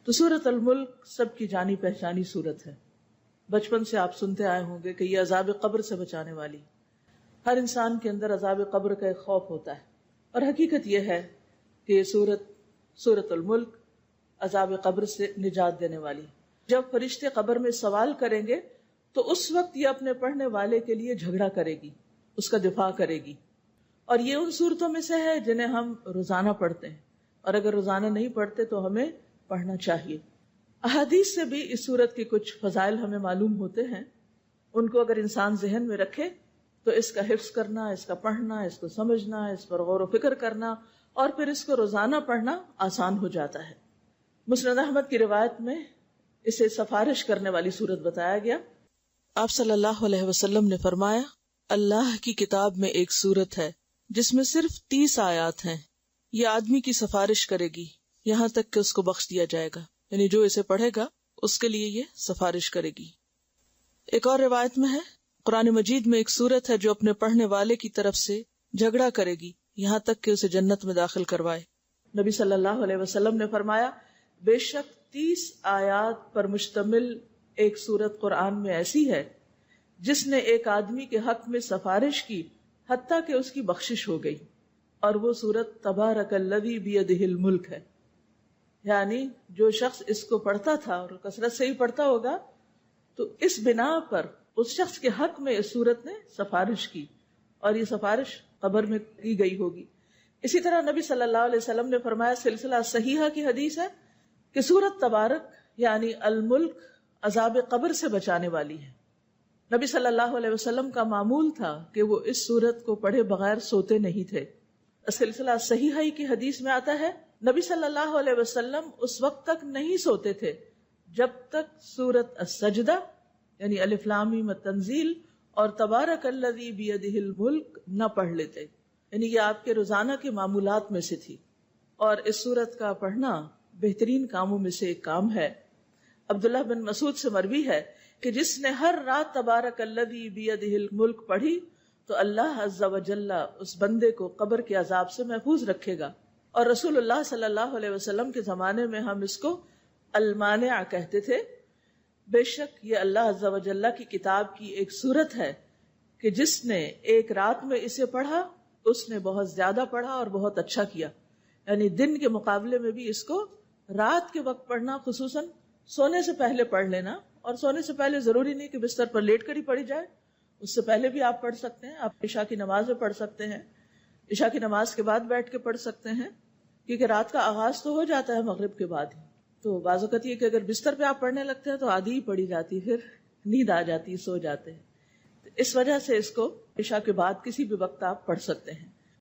تو سورۃ الملک سب کی جانی پہچانی سورت ہے. بچپن سے آپ سنتے آئے ہوں گے کہ یہ عذاب قبر سے بچانے والی. ہر انسان کے اندر عذاب قبر کا ایک خوف ہوتا ہے، اور حقیقت یہ ہے کہ یہ سورۃ الملک عذاب قبر سے نجات دینے والی. جب فرشتے قبر میں سوال کریں گے تو اس وقت یہ اپنے پڑھنے والے کے لیے جھگڑا کرے گی، اس کا دفاع کرے گی. اور یہ ان صورتوں میں سے ہے جنہیں ہم روزانہ پڑھتے ہیں، اور اگر روزانہ نہیں پڑھتے تو ہمیں پڑھنا چاہیے. احادیث سے بھی اس صورت کے کچھ فضائل ہمیں معلوم ہوتے ہیں. ان کو اگر انسان ذہن میں رکھے تو اس کا حفظ کرنا، اس کا پڑھنا، اس کو سمجھنا، اس پر غور و فکر کرنا اور پھر اس کو روزانہ پڑھنا آسان ہو جاتا ہے. مسند احمد کی روایت میں اسے سفارش کرنے والی صورت بتایا گیا. آپ صلی اللہ علیہ وسلم نے فرمایا، اللہ کی کتاب میں ایک صورت ہے جس میں صرف 30 آیات ہیں. یہ آدمی کی سفارش کرے گی یہاں تک کہ اس کو بخش دیا جائے گا، یعنی جو اسے پڑھے گا اس کے لیے یہ سفارش کرے گی. ایک اور روایت میں ہے، قرآن مجید میں ایک صورت ہے جو اپنے پڑھنے والے کی طرف سے جھگڑا کرے گی یہاں تک کہ اسے جنت میں داخل کروائے. نبی صلی اللہ علیہ وسلم نے فرمایا، بے شک 30 آیات پر مشتمل ایک صورت قرآن میں ایسی ہے جس نے ایک آدمی کے حق میں سفارش کی حتیٰ کہ اس کی بخشش ہو گئی، اور وہ صورت تبارک الذی بیدہ الملک ہے. یعنی جو شخص اس کو پڑھتا تھا اور کثرت سے ہی پڑھتا ہوگا تو اس بنا پر اس شخص کے حق میں اس صورت نے سفارش کی، اور یہ سفارش قبر میں کی گئی ہوگی. اسی طرح نبی صلی اللہ علیہ وسلم نے فرمایا، سلسلہ صحیحہ کی حدیث ہے کہ سورت تبارک یعنی الملک عذاب قبر سے بچانے والی ہے. نبی صلی اللہ علیہ وسلم کا معمول تھا کہ وہ اس سورت کو پڑھے بغیر سوتے نہیں تھے. سلسلہ صحیحہ کی حدیث میں آتا ہے، نبی صلی اللہ علیہ وسلم اس وقت تک نہیں سوتے تھے جب تک سورت السجدہ یعنی الف لام میم التنزیل اور تبارک الذی بیدہ الملک نہ پڑھ لیتے. یعنی یہ آپ کے روزانہ کے معمولات میں سے تھی، اور اس سورت کا پڑھنا بہترین کاموں میں سے ایک کام ہے. عبداللہ بن مسعود سے مروی ہے کہ جس نے ہر رات تبارک الذی بیدہ الملک پڑھی تو اللہ عز و جل اس بندے کو قبر کے عذاب سے محفوظ رکھے گا. اور رسول اللہ صلی اللہ علیہ وسلم کے زمانے میں ہم اس کو المانع کہتے تھے. بے شک یہ اللہ عز و جل کی کتاب کی ایک صورت ہے کہ جس نے ایک رات میں اسے پڑھا اس نے بہت زیادہ پڑھا اور بہت اچھا کیا. یعنی دن کے مقابلے میں بھی اس کو رات کے وقت پڑھنا، خصوصاً سونے سے پہلے پڑھ لینا. اور سونے سے پہلے ضروری نہیں کہ بستر پر لیٹ کر ہی پڑھی جائے، اس سے پہلے بھی آپ پڑھ سکتے ہیں. آپ عشاء کی نماز میں پڑھ سکتے ہیں، عشاء کی نماز کے بعد بیٹھ کے پڑھ سکتے ہیں، کیونکہ رات کا آغاز تو ہو جاتا ہے مغرب کے بعد ہی. تو بعض اوقات یہ کہ اگر بستر پہ آپ پڑھنے لگتے ہیں تو آدھی ہی پڑھی جاتی، پھر نیند آ جاتی، سو جاتے ہیں. اس وجہ سے اس کو عشاء کے بعد کسی بھی وقت آپ پڑھ سکتے ہیں.